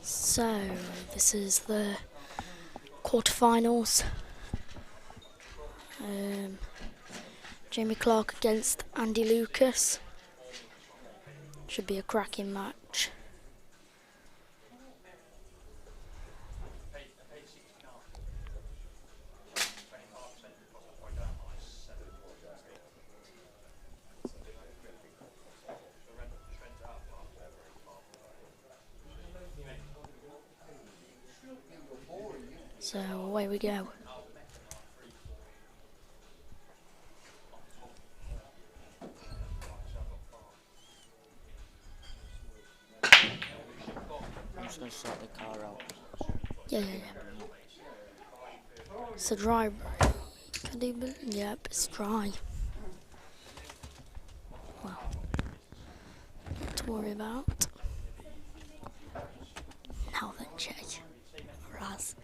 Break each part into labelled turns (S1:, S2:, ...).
S1: So, this is the quarterfinals. Jamie Clarke against Andy Lucas. Should be a cracking match. So away we go.
S2: I'm just going to sort the car out.
S1: Yeah. It's a dry. Yep, it's dry. Well, not to worry about. Now then, Jay. Raz.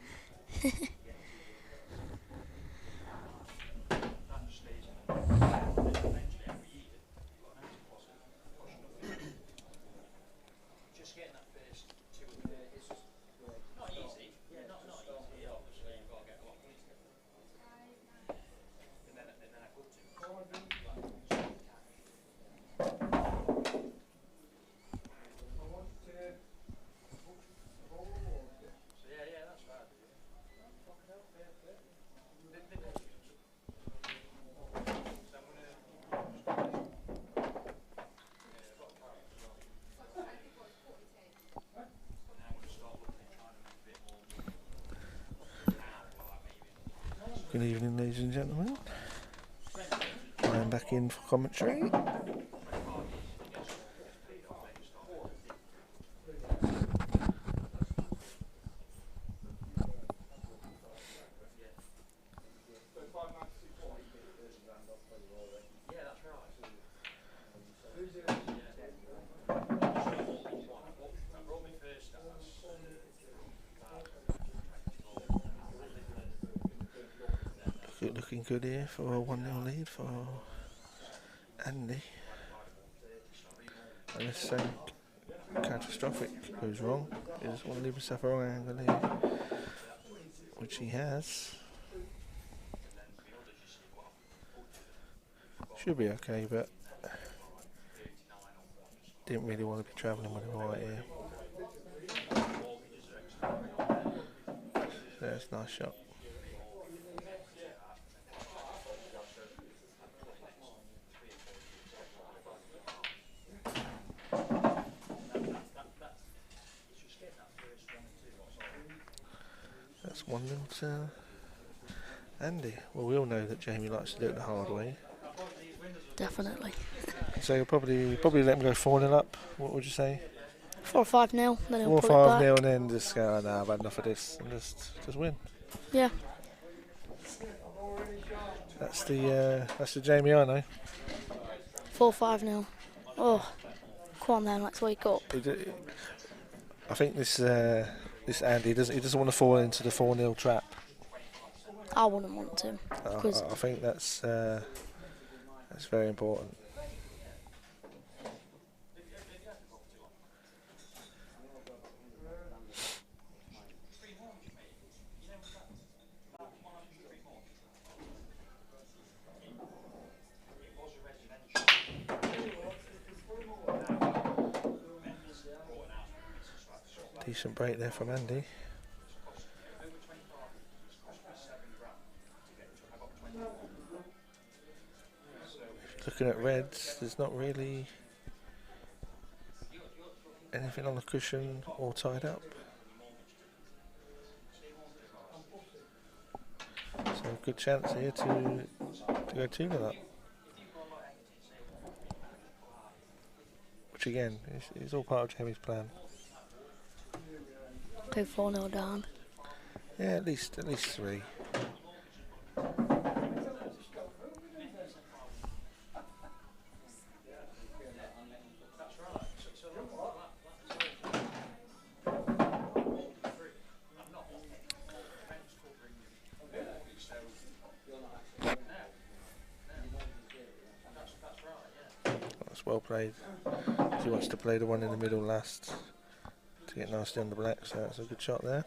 S3: Good evening, ladies and gentlemen. I am back in for commentary. Looking good here for a 1-0 lead for Andy. Unless something catastrophic goes wrong, he doesn't want to leave himself a wrong angle here, which he has. Should be okay, but didn't really want to be travelling with him right here. So that's a nice shot. That's 1-0 to Andy. Well, we all know that Jamie likes to do it the hard way.
S1: Definitely.
S3: So you'll probably let him go 4-0 up. What would you say?
S1: 4 or 5-0, then he'll
S3: 4
S1: pull it back.
S3: 5-0 and then just go, oh, no, I've had enough of this, and just win.
S1: Yeah.
S3: That's the Jamie I know.
S1: 4-5-0. Oh, come on then, let's wake up.
S3: I think this Andy doesn't want to fall into the 4-0 trap.
S1: I wouldn't want to.
S3: I think that's very important. Decent break there from Andy. Looking at Reds, there's not really anything on the cushion or tied up. So good chance here to go 2-0 up. Which again is all part of Jamie's plan.
S1: Go 4-0 down.
S3: Yeah, at least 3. That's well played. He wants to play the one in the middle last. to get nasty on the black, so that's a good shot there.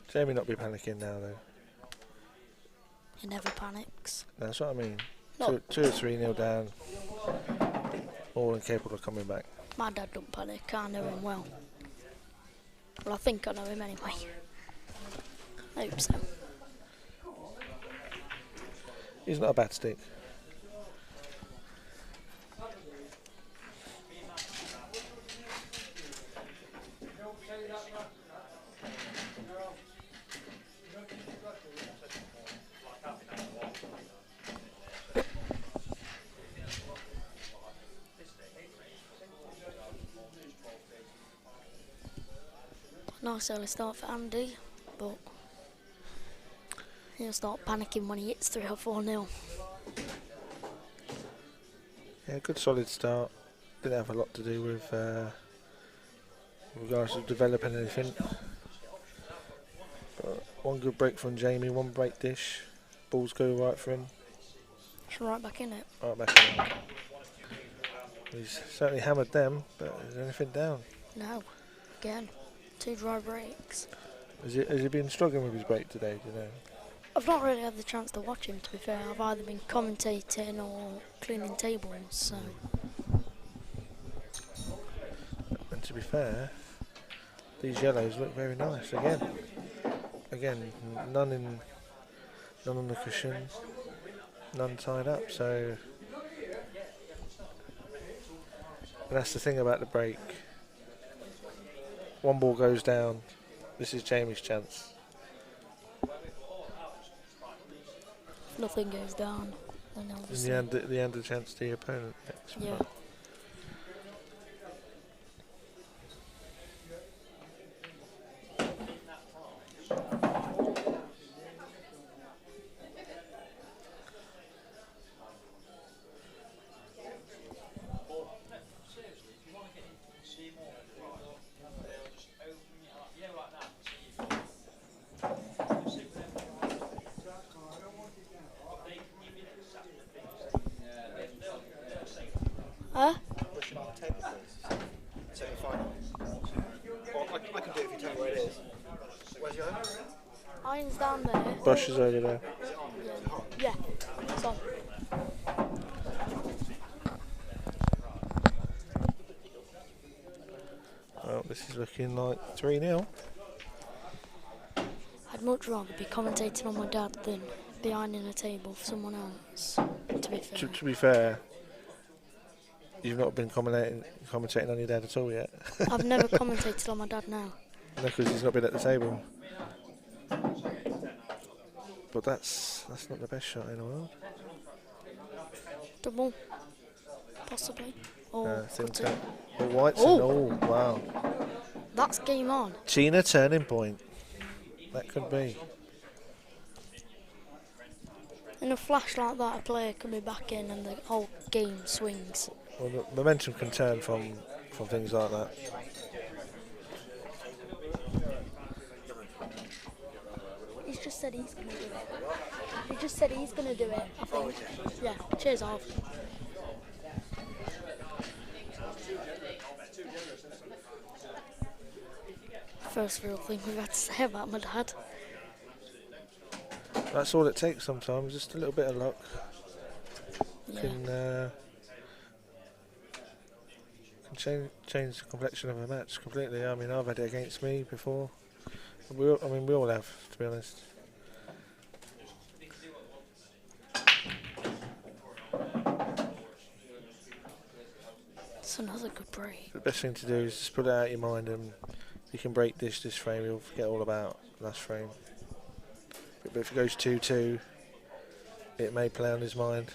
S3: Jamie not be panicking now though.
S1: He never panics.
S3: That's what I mean.
S1: No.
S3: 2 or 3-0 down. All incapable of coming back.
S1: My dad don't panic. I know him well. Well, I think I know him anyway. I hope so.
S3: He's not a bad stick.
S1: Nice early start for Andy, but he'll start panicking when he hits 3 or 4-0.
S3: Yeah, good solid start. Didn't have a lot to do with regards to developing anything. But one good break from Jamie, one break dish. Balls go right for him.
S1: He's right back in it.
S3: Right back in it. He's certainly hammered them, but is anything down?
S1: No. Again. 2 dry breaks.
S3: Has he been struggling with his break today, do you know?
S1: I've not really had the chance to watch him, to be fair. I've either been commentating or cleaning tables, so...
S3: And to be fair, these yellows look very nice again. None on the cushion, none tied up, so... And that's the thing about the break. One ball goes down. This is Jamie's chance.
S1: If nothing goes down, then obviously...
S3: In the end, the chance to your opponent.
S1: Yeah. Huh?
S4: Push it on the table, please. Semi-final. Or I can do it if you tell me where it is. Where's your home?
S1: Iron's down there.
S3: Bush is over there.
S4: Is it on?
S1: Yeah. It's on.
S3: Well, this is looking like 3-0.
S1: I'd much rather be commentating on my dad than behind in a table for someone else, to be fair.
S3: To be fair, you've not been commentating on your dad at all yet.
S1: I've never commentated on my dad now.
S3: No, because he's not been at the table. But that's not the best shot in the world.
S1: Double, possibly. Or
S3: Thin
S1: cutter.
S3: tap. Or whites
S1: Oh.
S3: and all. Wow.
S1: That's game on.
S3: China turning point. That could be.
S1: In a flash like that, a player can be back in and the whole game swings.
S3: Well, the momentum can turn from things like that.
S1: He's just said he's going to do it. He just said he's going to do it, I think. Yeah, cheers off. First real thing we've had to say about my dad.
S3: That's all it takes sometimes, just a little bit of luck.
S1: Yeah.
S3: Can change the complexion of a match completely. I mean, I've had it against me before. We all have, to be honest.
S1: That's another good break.
S3: The best thing to do is just put it out of your mind, and if you can break this frame, you'll forget all about last frame. But if it goes 2-2, it may play on his mind.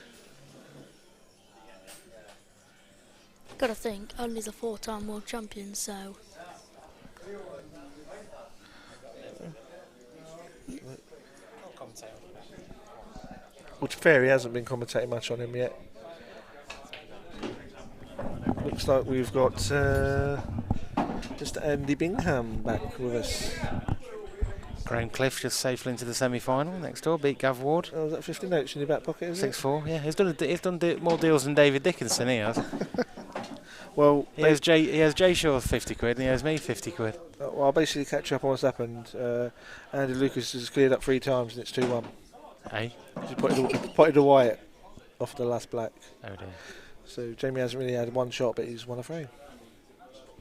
S1: Gotta think, only the 4-time world champion, so.
S3: Well, to be fair, he hasn't been commentating much on him yet. Looks like we've got Just Andy Bingham back with us.
S5: Graham Cliff just safely into the semi-final next door, beat Gav Ward.
S3: Oh, was that 50 notes in your back pocket, is it?
S5: 6-4, yeah. He's done more deals than David Dickinson, he has.
S3: Well,
S5: He has Jay Shaw 50 quid and he has me 50 quid.
S3: well, I'll basically catch up on what's happened. Andy Lucas has cleared up 3 times and it's 2-1.
S5: Hey?
S3: He potted a Wyatt off the last black.
S5: Oh dear.
S3: So Jamie hasn't really had one shot, but he's won a frame.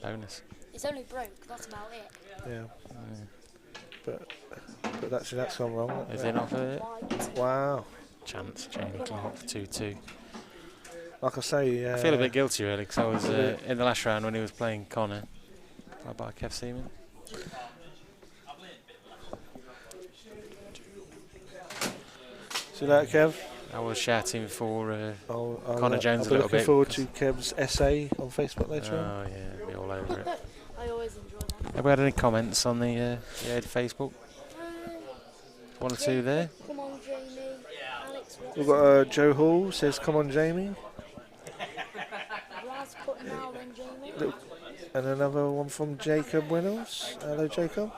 S5: Bonus.
S1: It's only broke, that's about it.
S3: Yeah. But that's gone wrong.
S5: Is it not for it?
S3: Wow.
S5: Chance, Jamie Clarke for 2-2.
S3: Like I say,
S5: I feel a bit guilty really because I was in the last round when he was playing Connor. Played by Kev Seaman.
S3: See that, Kev?
S5: I was shouting for
S3: I'll
S5: Connor Jones
S3: I'll
S5: a
S3: be
S5: little
S3: looking
S5: bit.
S3: forward to Kev's essay on Facebook later on.
S5: Oh yeah, be all over it.
S1: I always enjoy that.
S5: Have we had any comments on the Facebook? One or two there.
S1: Come on, Jamie. Alex Watson.
S3: We've got Joe Hall says, "Come on, Jamie,"
S1: Raz put now then, Jamie.
S3: and another one from Jacob Winnels. Hello, Jacob.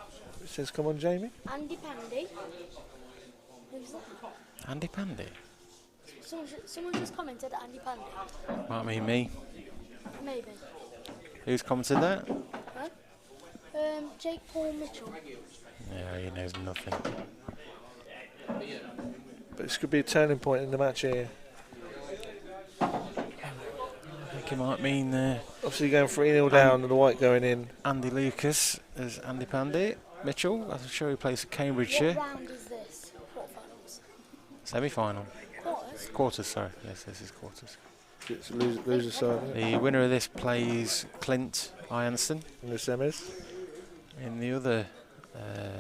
S3: It says, "Come on, Jamie."
S1: Andy Pandy. Who's that?
S5: Andy Pandy.
S1: Someone just commented Andy Pandy.
S5: Might mean me.
S1: Maybe.
S5: Who's commented that?
S1: Huh? Jake Paul Mitchell.
S5: Yeah, he knows nothing.
S3: But this could be a turning point in the match here.
S5: I think it might mean
S3: Obviously going 3-0 down and the white going in.
S5: Andy Lucas as Andy Pandy. Mitchell, I'm sure he plays at Cambridgeshire.
S1: What round is this? Quarterfinals.
S5: Semi-final.
S1: Quarters?
S5: Quarters, sorry. Yes, this is quarters.
S3: It's loser side, isn't it?
S5: The winner of this plays Clint Ianson.
S3: In the semis.
S5: In the other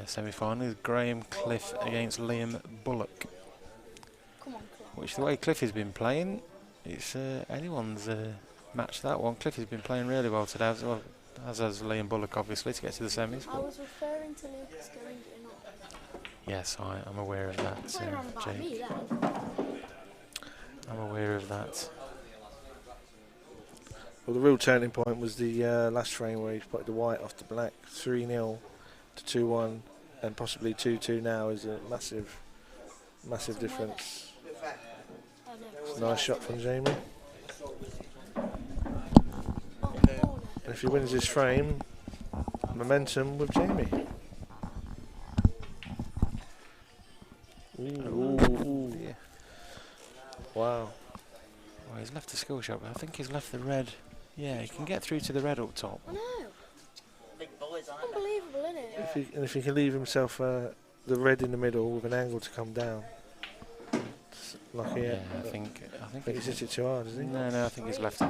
S5: semi-final is Graham Cliff against Liam Bullock.
S1: Come on, Clarke.
S5: Which, the way Cliff has been playing, it's anyone's match, that one. Cliff has been playing really well today, as has Liam Bullock, obviously, to get to the semis.
S1: I was referring to Lucas going or not.
S5: Yes, I'm aware of that,
S1: Why around about
S5: Jake.
S1: me then?
S5: I'm aware of that.
S3: Well, the real turning point was the last frame where he put the white off the black, 3-0 to 2-1, and possibly 2-2 now is a massive difference.
S1: Oh, no.
S3: Nice shot from Jamie.
S1: Oh,
S3: And if he wins this frame, momentum with Jamie. Ooh.
S5: Yeah.
S3: Wow.
S5: Well, he's left the skill shot, but I think he's left the red. Yeah, he can get through to the red up top.
S1: I know. Unbelievable, isn't it?
S3: If he can leave himself the red in the middle with an angle to come down. Lucky,
S5: Yeah, I think
S3: he's hit it too hard, isn't he?
S5: No, I think he's left it.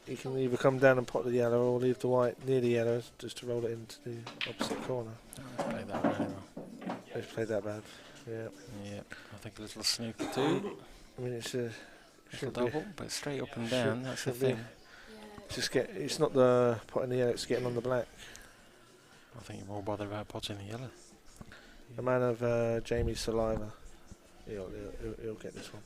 S3: He can either come down and pot the yellow or leave the white near the yellow just to roll it into the opposite corner.
S5: He's played that really well.
S3: He's played that bad. Yeah.
S5: Yeah, I think a little snooker too.
S3: I mean, it's a
S5: Little
S3: should be,
S5: double, but straight up and down, that's the
S3: should be.
S5: thing.
S1: Yeah.
S3: it's not the potting the yellow, it's getting on the black.
S5: I think you're more bothered about potting the yellow.
S3: A man of Jamie's saliva. He'll get this one.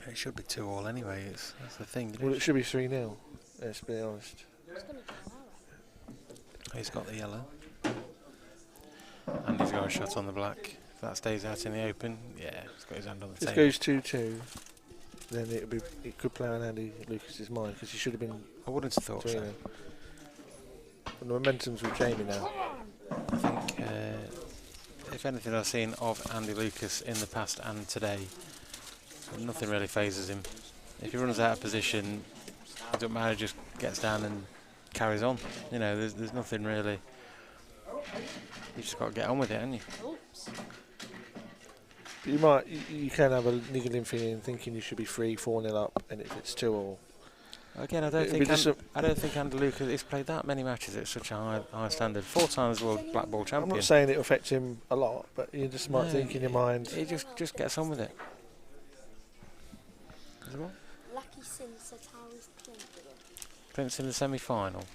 S5: It should be 2-2 anyway, that's the thing.
S3: Well, it should be 3-0. Let's be honest.
S1: It's going to be alright.
S5: He's got the yellow. And he's got a shot on the black. If that stays out in the open, yeah, he's got his hand on the
S3: If this
S5: table.
S3: goes 2-2, then it could play on Andy Lucas's mind because he should have been
S5: I wouldn't have thought
S3: 3-0.
S5: so.
S3: And the momentum's with Jamie now.
S5: I think, if anything I've seen of Andy Lucas in the past and today, nothing really phases him. If he runs out of position, it doesn't matter, just gets down and carries on. You know, there's nothing really. You just got to get on with it, haven't you?
S1: Oops.
S3: You can have a niggling feeling thinking you should be 3-4-0 up, and if it's 2-2.
S5: Again, I don't think Andy Lucas has played that many matches at such a high standard. 4 times world Blackball
S3: I'm
S5: champion.
S3: not saying it'll affect him a lot, but you just might
S5: No,
S3: think in your mind.
S5: He just gets on with it. Is it what?
S1: Lucky since that I was Clint.
S5: Clint's in the semi-final.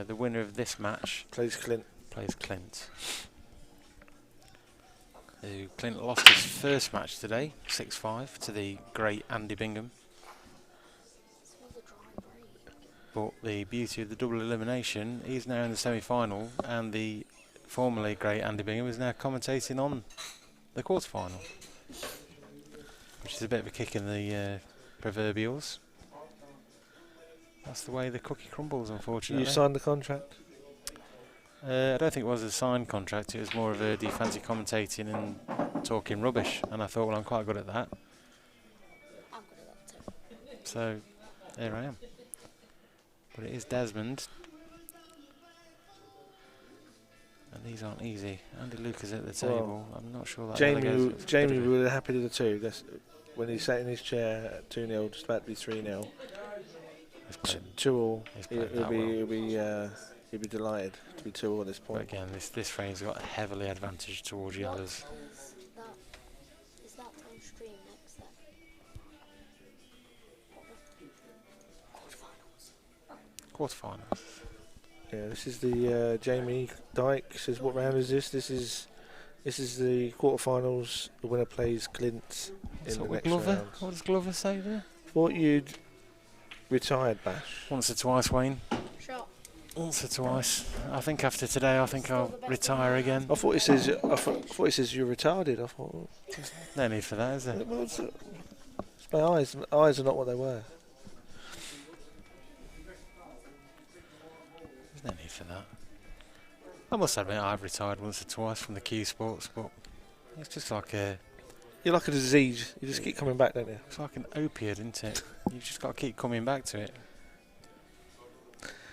S5: The winner of this match
S3: Plays Clint.
S5: plays Clint. Clint lost his first match today, 6-5, to the great Andy Bingham. but the beauty of the double elimination, he's now in the semi-final, and the formerly great Andy Bingham is now commentating on the quarter-final, which is a bit of a kick in the proverbials. That's the way the cookie crumbles, unfortunately.
S3: You signed the contract?
S5: I don't think it was a signed contract. It was more of a do you fancy commentating and talking rubbish, and I thought, well, I'm quite good at that.
S1: I'm good at that too.
S5: So there I am. But it is Desmond, and these aren't easy. Andy Lucas at the table. I'm not sure that
S3: Jamie would have happy with the 2. That's when he sat in his chair at 2-0, just about to be 3-0. 2-all. He'd be delighted to be 2-all at this point.
S5: But again, this frame's got a heavily advantage towards yellows.
S1: Is that on stream next then?
S5: Quarterfinals.
S3: Yeah, this is the Jamie Dyke says, what round is this? This is the quarterfinals. The winner plays Clint in the next round.
S5: What does Glover say there?
S3: Thought you'd retired, Bash.
S5: Once or twice, Wayne.
S1: Shot.
S5: Once or twice. I think after today, I think I'll retire again.
S3: I thought it says you're retarded. I thought.
S5: No need for that, is there?
S3: Well, it's my eyes. My eyes are not what they were.
S5: There's no need for that. I must admit, I've retired once or twice from the Q Sports, but it's just like a...
S3: You're like a disease. You just keep coming back, don't you?
S5: It's like an opiate, isn't it? You've just got to keep coming back to it.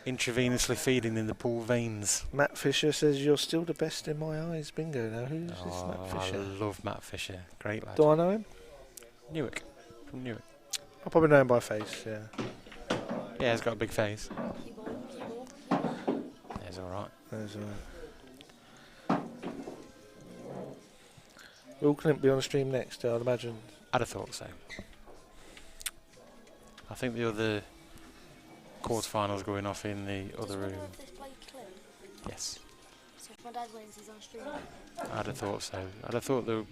S5: Intravenously feeding in the pool veins.
S3: Matt Fisher says you're still the best in my eyes. Bingo. Now who's this Matt Fisher?
S5: I love Matt Fisher. Great lad.
S3: Do I know him?
S5: Newark. From Newark.
S3: I probably know him by face. Yeah.
S5: Yeah, he's got a big face. Yeah, he's all right.
S3: There's Will Clint be on the stream next? I'd imagine.
S5: I'd have thought so. I think the other quarterfinals going off in the other room. Yes.
S1: So if my dad wins, he's on stream.
S5: I'd have thought so. I'd have thought the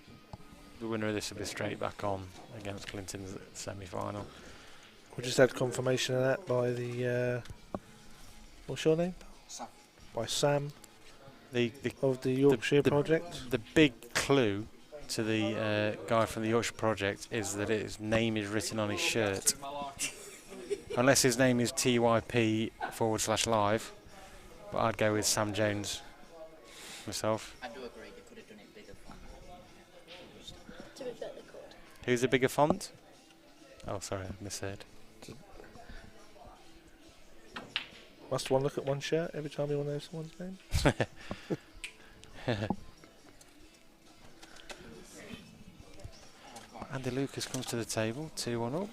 S5: winner of this would be straight back on against Clinton's semi-final.
S3: We just had confirmation of that by the what's your name?
S4: Sam.
S3: By Sam
S5: The
S3: of the Yorkshire project.
S5: The big clue to the guy from the Yorkshire project is that his name is written on his shirt. Unless his name is TYP/live, but I'd go with Sam Jones myself.
S2: I do agree, they could have done it bigger font.
S1: To be fair, they could.
S5: Who's the bigger font? Oh, sorry, I misheard.
S3: Must one look at one shirt every time you want to know someone's name?
S5: Andy Lucas comes to the table, 2-1 up.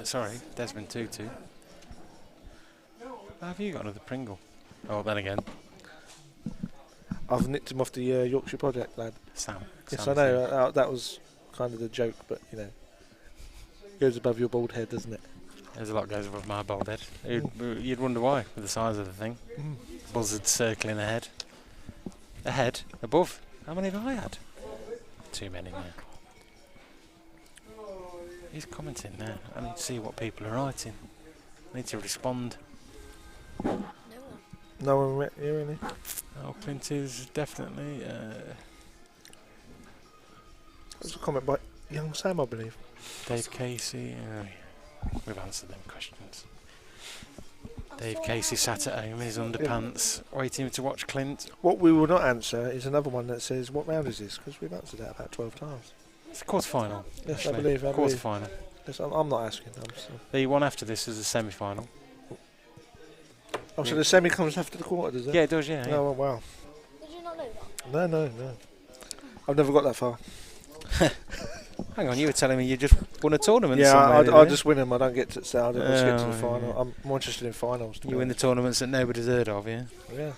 S5: Sorry, Desmond 2-2. Have you got another Pringle? Oh, then again.
S3: I've nicked him off the Yorkshire project, lad.
S5: Sam.
S3: Yes,
S5: Sam
S3: I know. That was kind of the joke, but you know, goes above your bald head, doesn't it?
S5: There's a lot goes above my bald head. You'd wonder why, with the size of the thing. Buzzards circling ahead. Ahead? Above? How many have I had? Too many now. He's commenting now. I need to see what people are writing. I need to respond.
S1: No one.
S3: No one met you, really?
S5: Oh, Clint is definitely...
S3: There's a comment by young Sam, I believe.
S5: Dave Casey. We've answered them questions. Dave Casey sat at home in his underpants, waiting to watch Clint.
S3: What we will not answer is another one that says, what round is this? Because we've answered that about 12 times.
S5: It's a quarter-final.
S3: Yes,
S5: actually.
S3: I believe.
S5: Quarter-final.
S3: Yes, I'm not asking.
S5: The one after this is a semi-final.
S3: Oh, so the semi comes after the quarter, does it?
S5: Yeah, it does, yeah.
S3: Oh, wow.
S1: Did you not know that?
S3: No. I've never got that far.
S5: Hang on, you were telling me you just won a tournament.
S3: Yeah,
S5: somewhere,
S3: I just win them. I don't get to. I don't get to the final.
S5: Yeah.
S3: I'm more interested in finals.
S5: You win the tournaments that nobody's heard of, yeah?
S3: Yeah.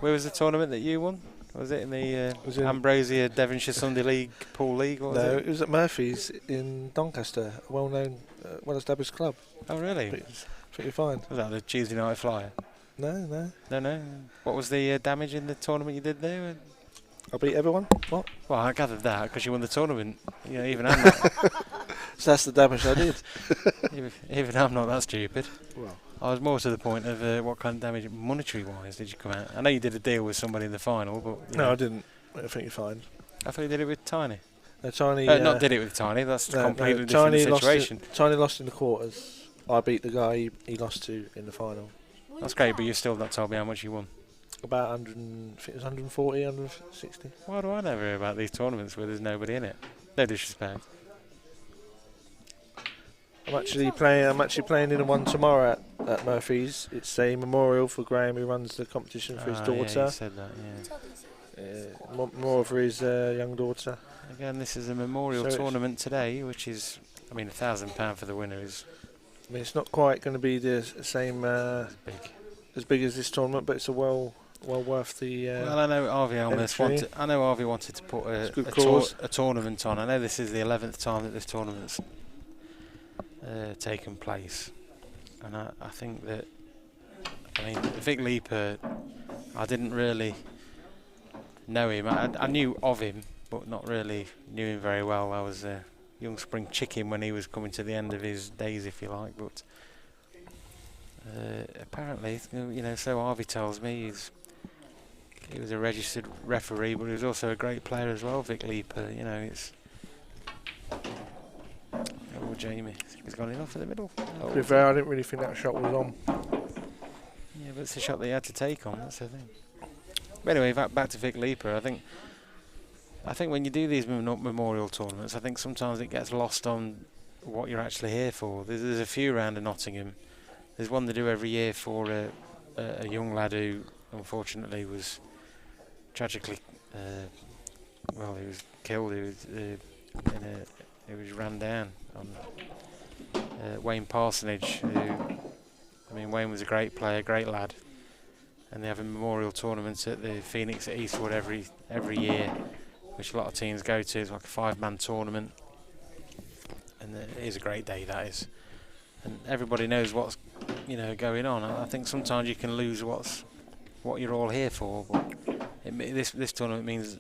S5: Where was the tournament that you won? Was it in the
S3: was in
S5: Ambrosia Devonshire Sunday League Pool League? What was
S3: it was at Murphy's in Doncaster, a well-known, well-established club.
S5: Oh, really?
S3: Pretty fine.
S5: Was that the Tuesday night flyer?
S3: No.
S5: No. What was the damage in the tournament you did there?
S3: I beat everyone. What?
S5: Well, I gathered that because you won the tournament. Yeah, even and that.
S3: So that's the damage I did.
S5: Even I'm not that stupid.
S3: Well,
S5: I was more to the point of what kind of damage, monetary-wise, did you come out? I know you did a deal with somebody in the final, but
S3: no, I didn't. I think you're fine.
S5: I thought you did it with Tiny.
S3: Tiny.
S5: Not did it with Tiny. That's a completely different
S3: Tiny
S5: situation.
S3: Tiny lost in the quarters. I beat the guy he lost to in the final.
S5: That's great, but you've still not told me how much you won.
S3: About 100, I think it was 140, 160.
S5: Why do I never hear about these tournaments where there's nobody in it? No disrespect.
S3: I'm actually playing in one tomorrow at Murphy's. It's a memorial for Graham, who runs the competition for his daughter.
S5: Yeah, you said that, yeah.
S3: Memorial for his young daughter.
S5: Again, this is a memorial tournament today, which is, I mean, £1,000 for the winner is.
S3: I mean, it's not quite going to be the same as big as this tournament, but it's a well worth the.
S5: Well, I know Harvey wanted to put a tournament on. I know this is the 11th time that this tournament's taken place, and I think that, I mean, Vic Leaper, I didn't really know him. I knew of him, but not really knew him very well. I was a young spring chicken when he was coming to the end of his days, if you like. But apparently, you know, so Harvey tells me, he was a registered referee, but he was also a great player as well. Vic Leaper, you know, it's. Oh, Jamie, he's gone in off in the middle.
S3: To be fair, I didn't really think that shot was on.
S5: Yeah, but it's a shot that he had to take on. That's the thing. But anyway, back to Vic Leaper. I think when you do these memorial tournaments, I think sometimes it gets lost on what you're actually here for. There's a few around in Nottingham. There's one they do every year for a young lad who unfortunately was tragically, he was killed. He was ran down on Wayne Parsonage. Wayne was a great player, great lad, and they have a memorial tournament at the Phoenix at Eastwood every year, which a lot of teams go to. It's like a 5-man tournament, and it is a great day, that is. And everybody knows what's going on. I think sometimes you can lose what you're all here for, but this tournament means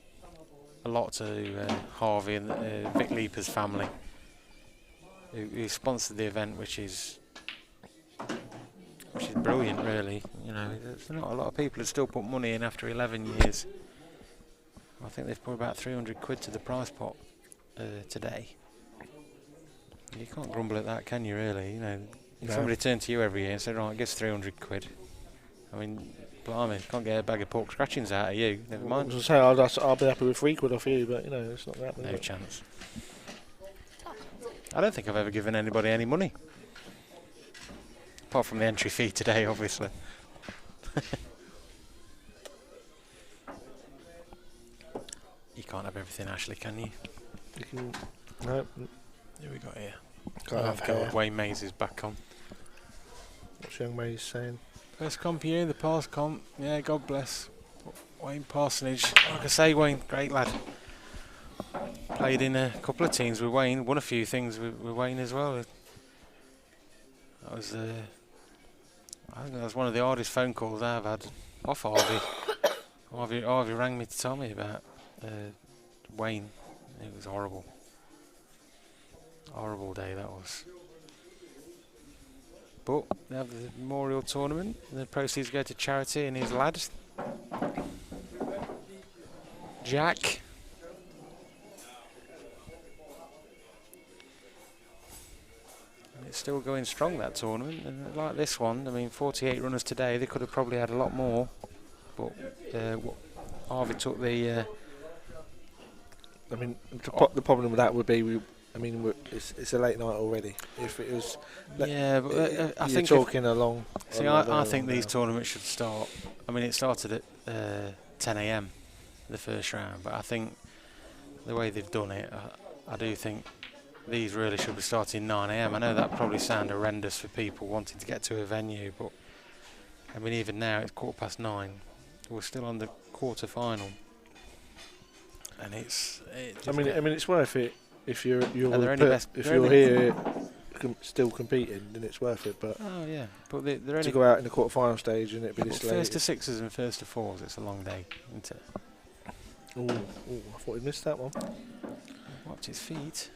S5: a lot to Harvey and Vic Leaper's family, who sponsored the event, which is brilliant, really. You know, there's not a lot of people who still put money in after 11 years. I think they've put about 300 quid to the prize pot today. You can't grumble at that, can you, really? You know, if somebody turned to you every year and said, right, give us 300 quid. I mean, blimey, can't get a bag of pork scratchings out of you, never mind.
S3: I was going to say, I'll be happy with 3 quid off you, but, you know, it's not happening.
S5: No chance. I don't think I've ever given anybody any money. Apart from the entry fee today, obviously. You can't have everything, Ashley, can you?
S3: You can, no.
S5: Who we got here?
S3: Can't have
S5: Wayne Mays is back on.
S3: What's young Mays saying?
S5: First comp here, the past comp. Yeah, God bless. Wayne Parsonage. Like I say, Wayne, great lad. Played in a couple of teams with Wayne. Won a few things with Wayne as well. That was, I think that was one of the hardest phone calls I've had off Harvey. Harvey rang me to tell me about Wayne. It was horrible. Horrible day that was. But they have the memorial tournament, and the proceeds go to charity and his lad, Jack. And it's still going strong, that tournament, and like this one, I mean, 48 runners today, they could have probably had a lot more, but Harvey took the...
S3: I mean, the problem with that would be, it's a late night already. If it was...
S5: Yeah, but I think...
S3: talking along...
S5: See, I think these tournaments should start... I mean, it started at 10 a.m, the first round, but I think the way they've done it, I do think these really should be starting 9 a.m. I know that probably sounds horrendous for people wanting to get to a venue, but I mean, even now it's 9:15. We're still on the quarter final, and it's
S3: worth it if you're here still competing, then it's worth it. But
S5: oh yeah, but they're only
S3: to go out in the quarter final stage and it'd be this late.
S5: First to sixes and first to fours, it's a long day, isn't it?
S3: Oh, I thought he missed that one.
S5: Watch his feet.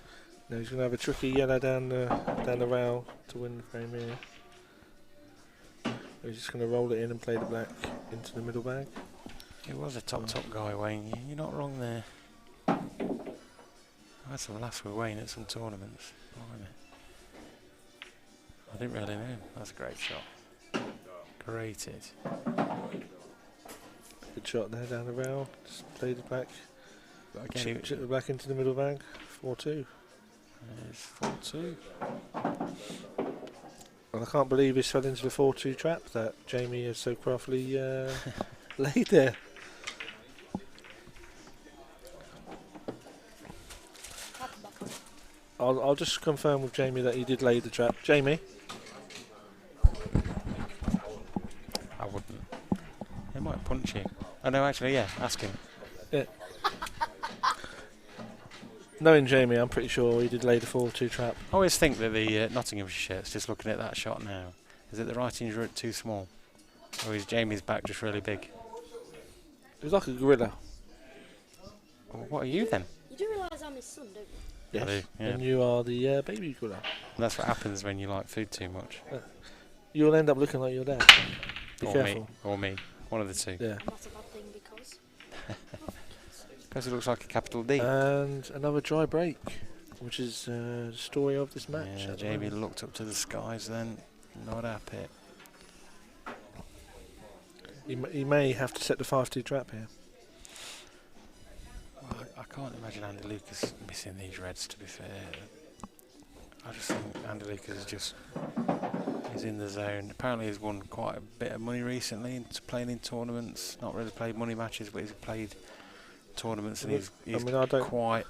S3: Now he's going to have a tricky yellow down the rail to win the frame here. He's just going to roll it in and play the black into the middle bag.
S5: He was a top guy, Wayne. You're not wrong there. I had some laughs with Wayne at some tournaments. Blimey. I didn't really know him. That's a great shot. Greated.
S3: Good shot there down the rail. Just played it back.
S5: But again,
S3: Chip the black into the middle bag. 4-2.
S5: It's 4-2.
S3: And I can't believe he's fell into the 4-2 trap that Jamie has so craftily laid there. I'll just confirm with Jamie that he did lay the trap. Jamie?
S5: I wouldn't. He might punch you. Oh no, actually, yeah, ask him.
S3: Yeah. Knowing Jamie, I'm pretty sure he did lay the 4-2 trap.
S5: I always think that the Nottinghamshire shirts, just looking at that shot now, is that the writing's too small? Or is Jamie's back just really big?
S3: It was like a gorilla.
S5: Well, what are you then?
S1: You do realise I'm his son, don't you?
S3: Yes.
S5: I do, yeah.
S3: And you are the baby gorilla.
S5: And that's what happens when you like food too much.
S3: You'll end up looking like your dad. Be
S5: or
S3: careful.
S5: me. Or me. One of the two.
S3: Yeah.
S1: That's a bad thing because...
S5: Because it looks like a capital D.
S3: And another dry break, which is the story of this match.
S5: Yeah, Jamie looked up to the skies then. Not happy.
S3: He may have to set the 5-2 trap here.
S5: Well, I can't imagine Andy Lucas missing these reds, to be fair. I just think Andy Lucas is in the zone. Apparently he's won quite a bit of money recently into playing in tournaments. Not really played money matches, but he's played tournaments and he's
S3: I don't
S5: quite...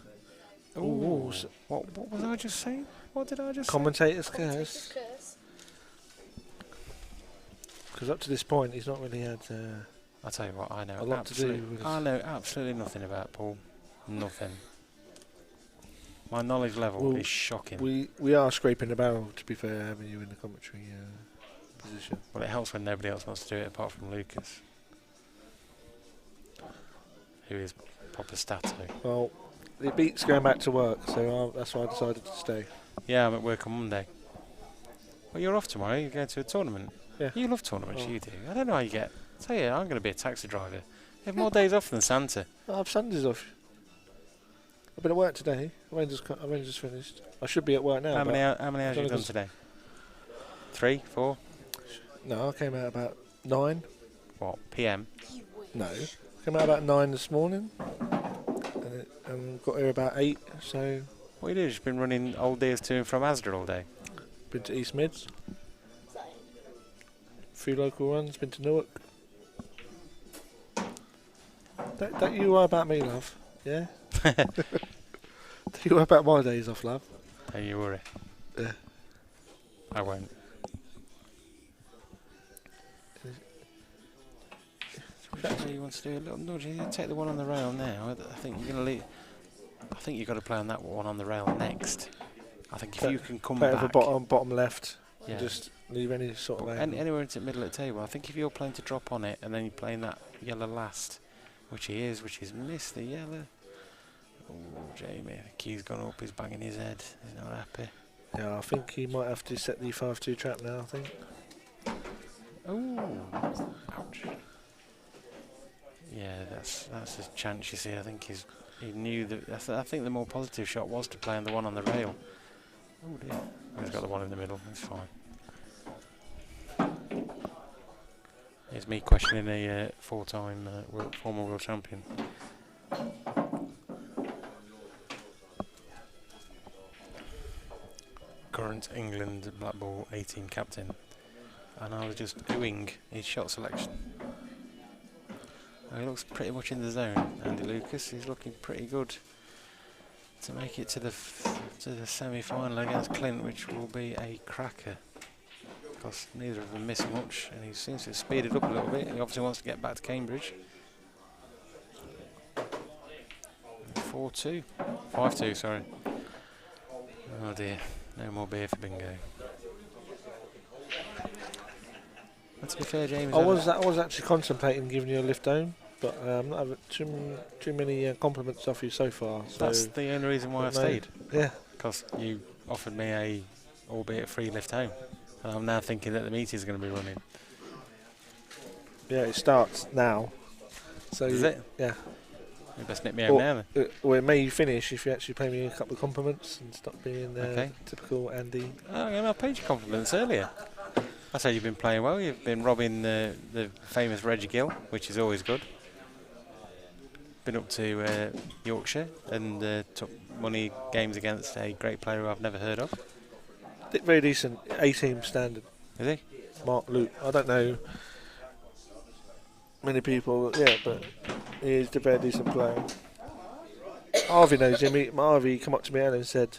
S3: Ooh,
S5: What was I just saying? What did I just say?
S3: commentator's curse. Because up to this point he's not really had
S5: I'll tell you what, I know
S3: a lot to do with...
S5: I know absolutely nothing about Paul. Nothing. My knowledge level is shocking.
S3: We are scraping the barrel, to be fair, having you in the commentary position.
S5: Well, it helps when nobody else wants to do it apart from Lucas, who is proper stato.
S3: Well, it beats going back to work, so that's why I decided to stay.
S5: Yeah, I'm at work on Monday. Well, you're off tomorrow. You're going to a tournament.
S3: Yeah.
S5: You love tournaments,
S3: Oh.
S5: you do. I don't know how you get... Tell you, I'm going to be a taxi driver. You have more days off than Santa.
S3: I have Sundays off. I've been at work today. I've only just finished. I should be at work now.
S5: How many hours have you
S3: long
S5: done
S3: as-
S5: today? 3, 4?
S3: No, I came out about 9.
S5: What, PM?
S3: No, came out about 9 this morning, and got here about 8. So
S5: What you do? Just been running old dears to and from Asda all day.
S3: been to East Mids, 3 local runs. Been to Newark. Don't you worry about me, love. Yeah. Don't you worry about my days off, love.
S5: Don't you worry.
S3: Yeah.
S5: I won't. So you want to do a little nudge? You take the one on the rail now. I think you're gonna leave. I think you've got to play on that one on the rail next. I think if you can come
S3: Play
S5: back,
S3: over bottom left.
S5: yeah,
S3: And just leave any sort of angle.
S5: anywhere into the middle of the table. I think if you're playing to drop on it and then you're playing that yellow last, which he's missed the yellow. Oh, Jamie, the key's gone up. He's banging his head. He's not happy.
S3: Yeah, I think he might have to set the 5-2 trap now. I think.
S5: Oh, ouch. Yeah, that's a chance. You see, I think he knew that. I think the more positive shot was to play on the one on the rail. Oh dear, he's got the one in the middle. It's fine. It's me questioning a four-time former world champion. Current England Blackball 18 captain, and I was just doing his shot selection. He looks pretty much in the zone, Andy Lucas. He's looking pretty good to make it to the semi-final against Clint, which will be a cracker. Because neither of them miss much, and he seems to have speeded up a little bit. He obviously wants to get back to Cambridge. 4-2, 5-2, sorry. Oh dear, no more beer for bingo. But to be fair, James,
S3: I was actually contemplating giving you a lift home, but I'm not having too many compliments off you so far. So
S5: that's the only reason why I've stayed.
S3: Yeah,
S5: because you offered me a, albeit free lift home. And I'm now thinking that the meeting's going to be running.
S3: Yeah, it starts now. So
S5: Is it?
S3: Yeah.
S5: You best nip me home now then.
S3: Well, it may finish if you actually pay me a couple of compliments and stop being
S5: Okay.
S3: typical Andy.
S5: Oh, I paid you compliments earlier. I said you've been playing well. You've been robbing the famous Reggie Gill, which is always good. Been up to Yorkshire and took money games against a great player who I've never heard of.
S3: Very decent, 18 standard.
S5: Is he?
S3: Mark Luke. I don't know many people, but he is a very decent player. Harvey knows him. Harvey come up to me and said,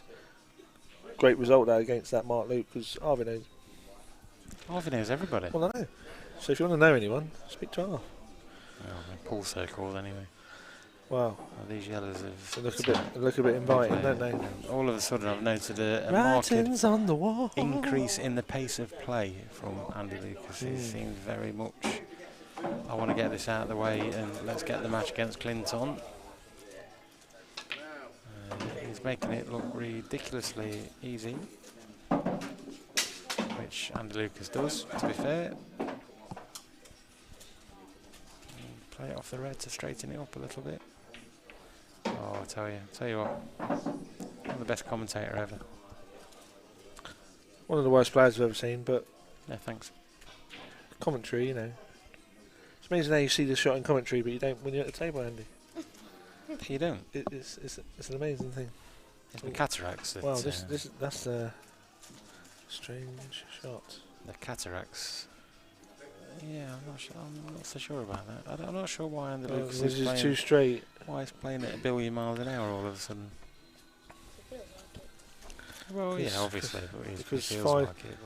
S3: great result there against that Mark Luke, because Harvey knows.
S5: Harvey knows everybody.
S3: Well, I know. So if you want to know anyone, speak to Harvey.
S5: Well, they're pool circles anyway.
S3: Wow.
S5: Well, these yellows have
S3: They look a bit inviting, don't they?
S5: All of a sudden I've noted a marked
S3: Writings on the wall.
S5: increase in the pace of play from Andy Lucas. He seems very much, I want to get this out of the way and let's get the match against Clinton. He's making it look ridiculously easy, which Andy Lucas does, to be fair. Play it off the red to straighten it up a little bit. Oh, I tell you what, I'm the best commentator ever.
S3: One of the worst players I've ever seen, but
S5: Yeah, thanks.
S3: commentary, It's amazing how you see the shot in commentary, but you don't when you're at the table, Andy.
S5: You don't.
S3: It's an amazing thing.
S5: It's the cataracts. That,
S3: Wow, that's a strange shot.
S5: the cataracts. Yeah, I'm not so sure about that. I'm not sure why Andy Lucas
S3: This
S5: is
S3: is
S5: playing.
S3: too straight.
S5: Why he's playing at 1 billion miles an hour all of a sudden. Well, yeah, obviously, but he
S3: because
S5: feels
S3: five-
S5: like it.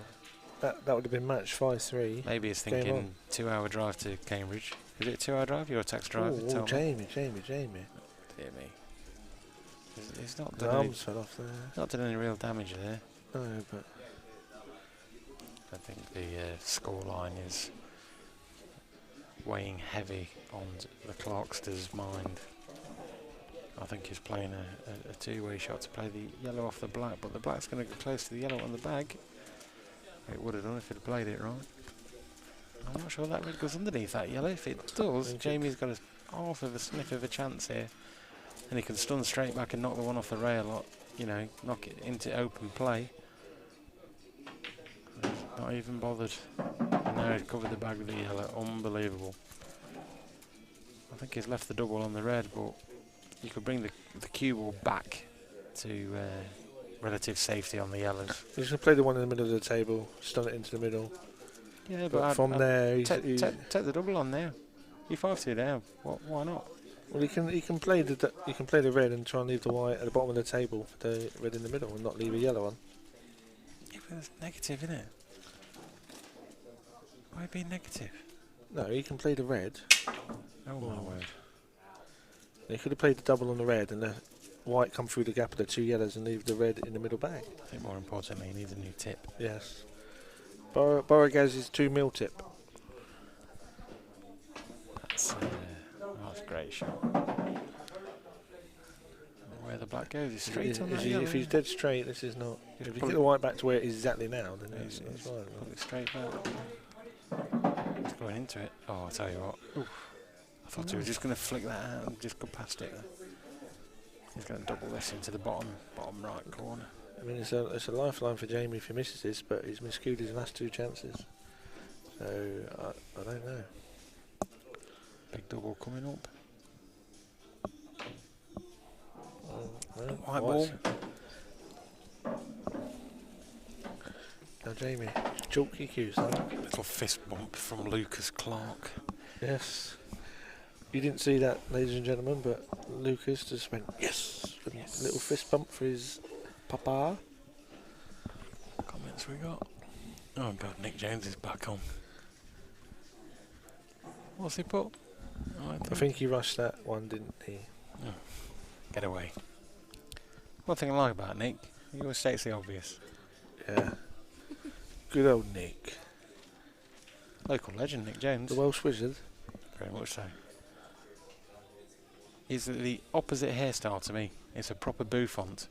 S5: But
S3: That would have been match 5-3.
S5: maybe he's
S3: Game on.
S5: thinking 2-hour drive to Cambridge. Is it a 2-hour drive? Your tax drive?
S3: Oh,
S5: Tell me.
S3: Jamie.
S5: Dear me. He's not
S3: The
S5: done any,
S3: arms fell off there.
S5: not done any real damage there.
S3: No, but
S5: I think the score line is weighing heavy on the Clarkster's mind. I think he's playing a two-way shot to play the yellow off the black, but the black's going to go close to the yellow on the bag. It would have done if he'd played it right. I'm not sure that red goes underneath that yellow. If it does, Jamie's got a half of a sniff of a chance here, and he can stun straight back and knock the one off the rail, or, knock it into open play. Not even bothered. And now he's covered the bag with the yellow. Unbelievable. I think he's left the double on the red, but you could bring the cue ball back to relative safety on the yellows.
S3: he's going to play the one in the middle of the table, stun it into the middle.
S5: Yeah,
S3: But from there,
S5: take the double on now. You 5-2 down. Why not?
S3: well, he can play the red and try and leave the white at the bottom of the table for the red in the middle and not leave a yellow on.
S5: Yeah, but it's negative, isn't it? Why be negative?
S3: No, he can play the red.
S5: Oh my word.
S3: He could have played the double on the red and the white come through the gap of the two yellows and leave the red in the middle bag.
S5: I think more importantly, he needs a new tip.
S3: Yes. Beauregard's 2 mil tip.
S5: That's a great shot. Where the black goes is straight on that yellow.
S3: If he's dead straight, this is not.
S5: Just
S3: If you
S5: pull
S3: get
S5: it-
S3: the white back to where it is exactly now, then
S5: He's
S3: that's fine.
S5: pull it straight back. He's going into it. Oh, I'll tell you what. I thought he was just going to flick that out and just go past it. He's going to double this into the bottom right corner.
S3: I mean, it's a lifeline for Jamie if he misses this, but he's miscued his last 2 chances. So I don't know.
S5: Big double coming up.
S3: No,
S5: White ball.
S3: Now Jamie, chalky cues, huh?
S5: Little fist bump from Lucas Clarke.
S3: Yes. You didn't see that, ladies and gentlemen, but Lucas just went yes, with a little fist bump for his papa.
S5: Comments we got. Oh God, Nick Jones is back on. What's he put?
S3: I think he rushed that one, didn't he?
S5: Get away. One thing I like about Nick, he always states the obvious.
S3: Yeah. Good old Nick.
S5: Local legend, Nick Jones.
S3: The Welsh Wizard.
S5: Very much so. He's the opposite hairstyle to me. It's a proper bouffant.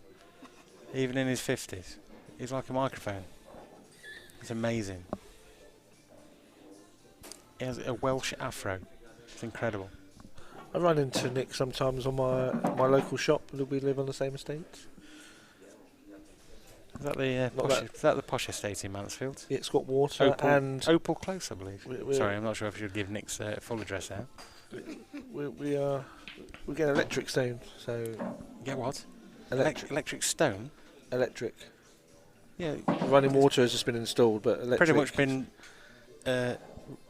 S5: even in his 50s. He's like a microphone. It's amazing. He has a Welsh afro. It's incredible.
S3: I run into Nick sometimes on my local shop. We live on the same estate.
S5: Is that the posh estate in Mansfield?
S3: It's got water and
S5: Opal Close, I believe.
S3: we're-
S5: Sorry, I'm not sure if you should give Nick's full address out.
S3: we get electric soon. So
S5: Get what?
S3: electric.
S5: Stone?
S3: Electric.
S5: Yeah,
S3: Running water has just been installed, but electric.
S5: pretty much been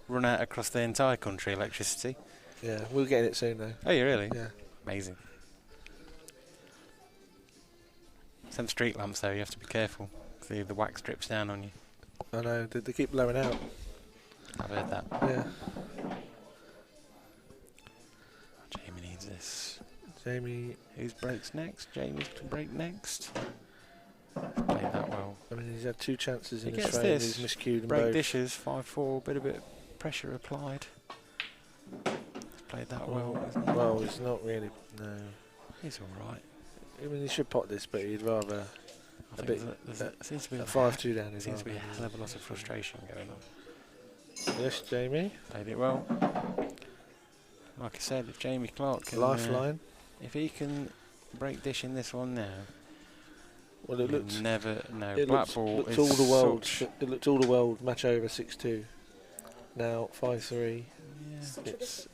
S5: run out across the entire country, electricity.
S3: Yeah, we're getting it soon though.
S5: Oh, you really?
S3: Yeah.
S5: Amazing. Some street lamps though, you have to be careful. The wax drips down on you.
S3: I know. They keep blowing out.
S5: I've heard that.
S3: Yeah.
S5: Jamie needs this.
S3: Jamie.
S5: Whose breaks next? Jamie's to break next. Played that well.
S3: I mean, he's had 2 chances
S5: He
S3: in his
S5: gets
S3: frame.
S5: this.
S3: He's miscued them
S5: Break
S3: both.
S5: dishes, 5-4, bit of pressure applied. He's played that well, hasn't he?
S3: Well, he's not really. No.
S5: He's alright.
S3: I mean, he should pot this, but he'd rather
S5: I think
S3: bit-
S5: there seems to be
S3: a 5-2 down.
S5: there
S3: He'd
S5: seems to be a
S3: rather.
S5: hell of a lot of frustration going on.
S3: Yes, Jamie.
S5: Played it well. Like I said, if Jamie Clarke can,
S3: Lifeline.
S5: if he can break dish in this one now,
S3: Well, it
S5: you'll
S3: looked.
S5: never know.
S3: It
S5: Blackball
S3: looked
S5: is
S3: all the world.
S5: such-
S3: It looked all the world. Match over 6-2. Now 5-3.
S5: Yeah.
S1: Such a
S3: It's.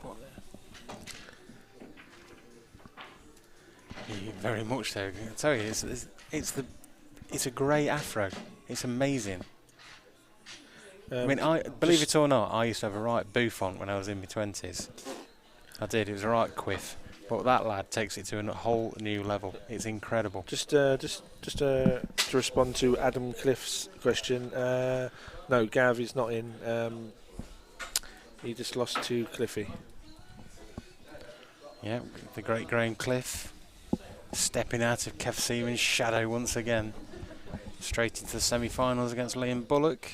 S5: What Yeah, very much so. I tell you, it's a grey afro. It's amazing. I mean, believe it or not, I used to have a right bouffant when I was in my 20s. I did. It was a right quiff. But that lad takes it to a whole new level. It's incredible.
S3: Just to respond to Adam Cliff's question. No, Gav is not in. He just lost to Cliffy.
S5: Yeah, the great Graham Cliff stepping out of Kev Seaman's shadow once again. Straight into the semi-finals against Liam Bullock,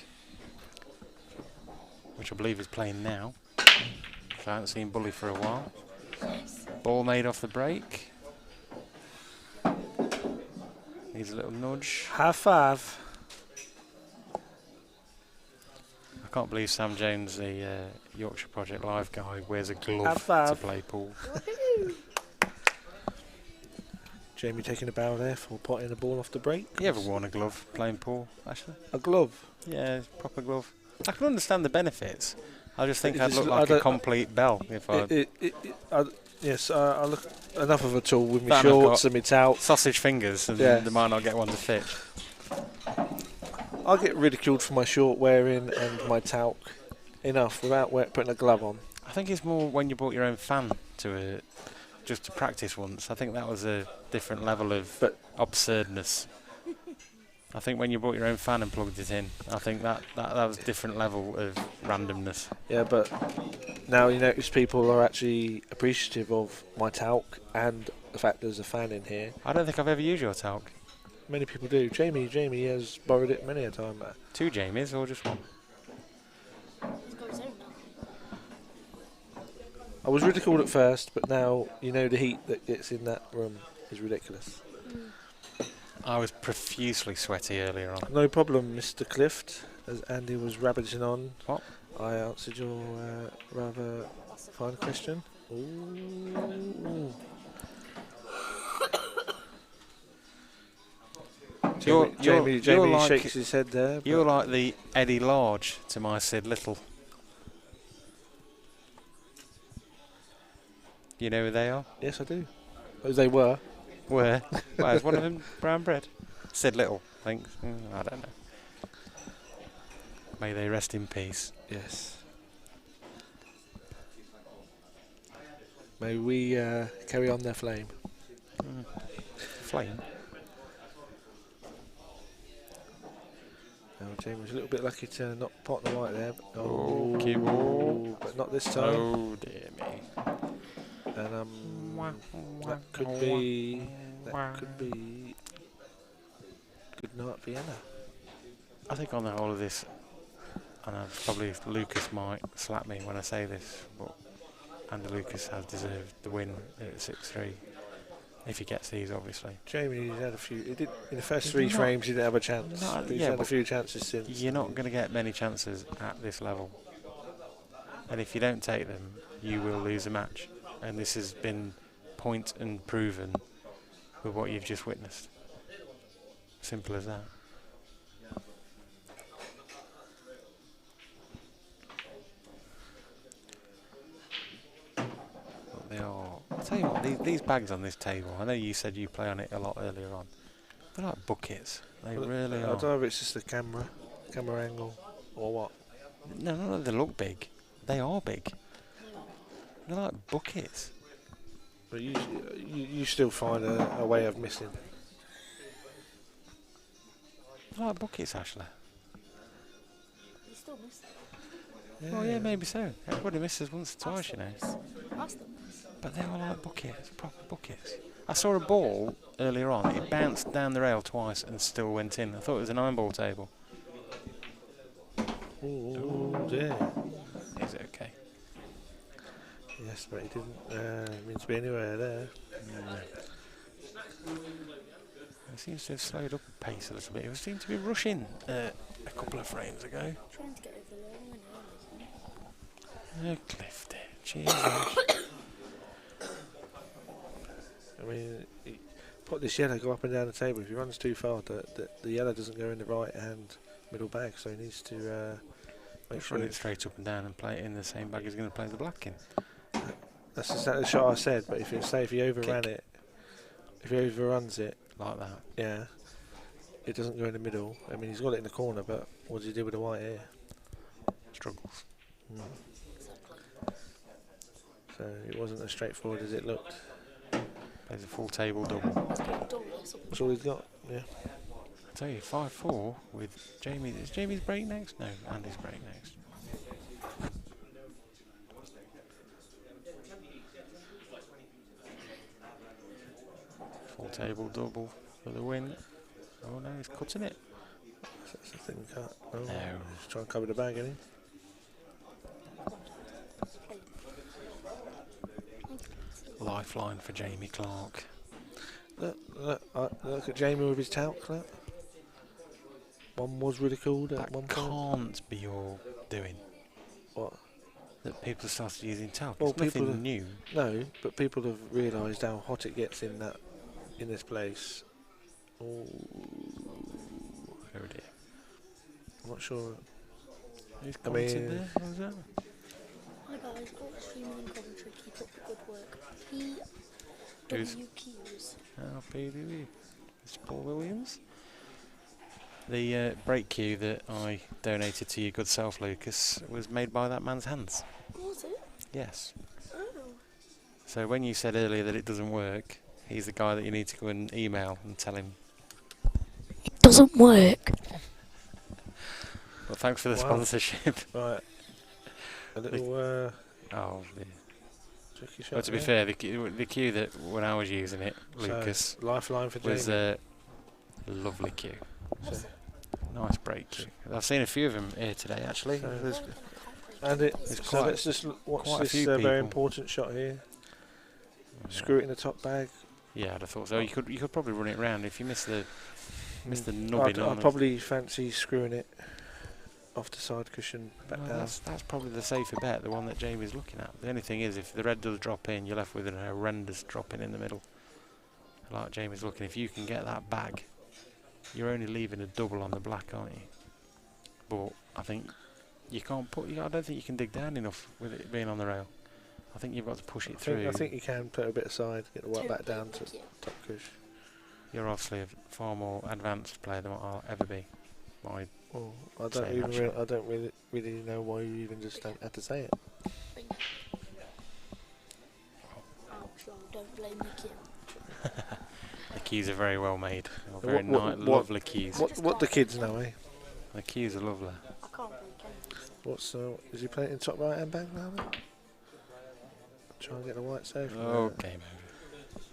S5: which I believe is playing now. So I haven't seen Bully for a while. Ball made off the break. Needs a little nudge.
S3: Half 5.
S5: I can't believe Sam Jones, the Yorkshire Project Live guy, wears a glove
S3: Half
S5: to
S3: five.
S5: play pool.
S3: Jamie taking a bow there for potting the ball off the break.
S5: You ever worn a glove playing pool, Ashley?
S3: A glove.
S5: Yeah, proper glove. I can understand the benefits. I just think
S3: It
S5: I'd
S3: just-
S5: look
S3: I
S5: like a
S3: don't-
S5: complete bell if I
S3: Yes, I look enough of a tool with my
S5: That and I've
S3: shorts
S5: got
S3: and my towel.
S5: sausage fingers, and
S3: Yeah.
S5: they might not get one to fit.
S3: I get ridiculed for my short wearing and my talc enough without putting a glove on.
S5: I think it's more when you bought your own fan to just to practice once. I think that was a different level of
S3: But-
S5: absurdness. I think when you bought your own fan and plugged it in, I think that was a different level of randomness.
S3: Yeah, but now you notice people are actually appreciative of my talc and the fact there's a fan in here.
S5: I don't think I've ever used your talc.
S3: Many people do. Jamie has borrowed it many a time.
S5: 2 Jamies or just one?
S1: It's got his own now.
S3: I was ridiculed at first, but now you know the heat that gets in that room is ridiculous.
S5: I was profusely sweaty earlier on.
S3: No problem, Mr. Clift, as Andy was rabbiting on.
S5: What?
S3: I answered your rather fine question. Ooh. Jamie
S5: like-
S3: shakes his head there.
S5: You're
S3: but
S5: like the Eddie Large to my Sid Little. You know who they are?
S3: yes, I do. Oh, they were.
S5: Where? Well, is one of them brown bread? Sid Little, I think. I don't know. May they rest in peace.
S3: Yes. May we carry on their flame.
S5: Flame.
S3: Now, Jamie was a little bit lucky to not pot the white there. But,
S5: Okay, ball.
S3: but not this time.
S5: Oh dear me.
S3: And that could be good night Vienna.
S5: I think on the whole of this, and probably Lucas might slap me when I say this, but Andy Lucas has deserved the win at 6-3. If he gets these, obviously.
S3: Jamie, he's had a few. He did in the first
S5: He's
S3: 3
S5: not-
S3: frames. He didn't have a chance.
S5: not-
S3: But he's
S5: yeah,
S3: had a
S5: but
S3: few chances since.
S5: You're not going to get many chances at this level. And if you don't take them, you will lose a match. And this has been point and proven with what you've just witnessed. Simple as that. But they are. I'll tell you what, these bags on this table, I know you said you play on it a lot earlier on. They're like buckets. They really
S3: I
S5: are.
S3: don't know if it's just the camera angle, or what.
S5: No, they look big. They are big. They're like buckets.
S3: But you still find a way of missing.
S5: They're like buckets, Ashley.
S1: You still miss it.
S5: Well, yeah, maybe so. Everybody misses once or twice, you know.
S1: I still miss.
S5: But they are like buckets, proper buckets. I saw a ball earlier on. It bounced down the rail twice and still went in. I thought it was an iron-ball table.
S3: Oh dear.
S5: Is it okay?
S3: Yes, but he didn't mean to be anywhere there.
S5: It seems to have slowed up the pace a little bit. It seemed to be rushing a couple of frames ago.
S1: Trying to get over the line.
S5: Clifty. Cheers, Ash.
S3: I mean, put this yellow go up and down the table. If he runs too far, the yellow doesn't go in the right hand middle bag, so he needs to make sure
S5: Run it straight up and down and play it in the same bag he's going to play the black in.
S3: That's exactly the shot I said. But if he overran it, if he overruns it,
S5: Like that.
S3: yeah, it doesn't go in the middle. I mean, he's got it in the corner, but what does he do with the white here?
S5: Struggles.
S3: So it wasn't as straightforward as it looked.
S5: Plays a full table double.
S3: That's all he's got. Yeah.
S5: I tell you, 5-4 with Jamie. Is Jamie's break next? No, Andy's break next. Full table double for the win. Oh no, he's cutting it.
S3: That's the thing. Can't. Oh,
S5: No.
S3: Just try and cover the bag, ain't he?
S5: Lifeline for Jamie Clarke.
S3: Look at Jamie with his talc. Look. One was ridiculed at
S5: That
S3: one point.
S5: can't be your doing.
S3: What?
S5: That people have started using talc.
S3: Well,
S5: It's nothing
S3: people have-
S5: new.
S3: No, but people have realised how hot it gets in this place. Oh,
S5: Oh dear.
S3: I'm not sure.
S5: Who's
S3: I
S5: commented
S3: mean-
S5: there? What was that?
S1: Hi guys, got streaming in Coventry. Keep up the good work.
S5: Who's-
S1: PWQs.
S5: PDW. Mr. Paul Williams. The brake cue that I donated to your good self, Lucas, was made by that man's hands.
S1: Was it?
S5: Yes.
S1: Oh.
S5: So when you said earlier that it doesn't work, he's the guy that you need to go and email and tell him.
S1: It doesn't work.
S5: Well, thanks for the
S3: Wow.
S5: sponsorship.
S3: Right. A little
S5: Oh, dear.
S3: tricky shot.
S5: Well, to be
S3: there.
S5: fair, the cue that when I was using it,
S3: So,
S5: Lucas,
S3: lifeline for Jamie.
S5: was a lovely cue.
S3: So-
S5: Nice break cue. I've seen a few of them here today, actually.
S3: So-
S5: There's
S3: And it.
S5: There's
S3: So
S5: quite-
S3: let's just watch
S5: quite a
S3: this
S5: few
S3: very
S5: people.
S3: important shot here. Screw it in the top bag.
S5: Yeah, I'd have thought so. You could probably run it round if you miss the
S3: I'd
S5: nubbin on.
S3: probably fancy screwing it off the side cushion back
S5: Well,
S3: down.
S5: that's probably the safer bet, the one that Jamie's looking at. The only thing is, if the red does drop in, you're left with an horrendous drop in the middle. Like Jamie's looking, if you can get that bag, you're only leaving a double on the black, aren't you? But I think you can't put. I don't think you can dig down enough with it being on the rail. I think you've got to push it through.
S3: I think you can put a bit aside, get the white back down to
S1: Yeah.
S3: top cush.
S5: You're obviously a far more advanced player than what I'll ever be. My
S3: Well, I
S5: Say
S3: don't even.
S5: actually.
S3: I don't really know why you even just don't have to say it.
S1: Ouch, don't blame the kid.
S5: the keys are very well made. They're
S3: What-
S5: very
S3: what-
S5: nice,
S3: what-
S5: lovely keys.
S3: What the kids know, eh?
S5: The keys are lovely.
S1: I can't break anything.
S3: What's is he playing in top right hand bag now? Then? Try and get the white safe.
S5: Okay, maybe.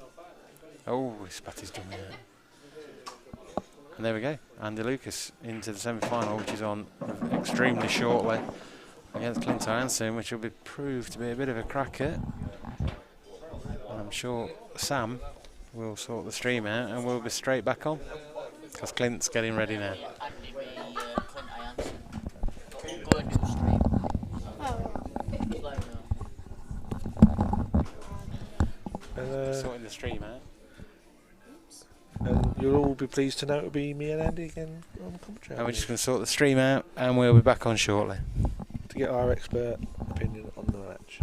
S5: Oh, he spat his dummy out. And there we go. Andy Lucas into the semi-final, which is on extremely shortly against Clint Hansen, which will proved to be a bit of a cracker. And I'm sure Sam we'll sort the stream out and we'll be straight back on. Because Clint's getting ready now.
S2: Andy, Clint, I answer. Go and do the stream. Just let me know.
S5: Sorting the stream out.
S3: And you'll all be pleased to know it'll be me and Andy again on the commentary.
S5: And we're just going to sort the stream out and we'll be back on shortly.
S3: to get our expert opinion on the match.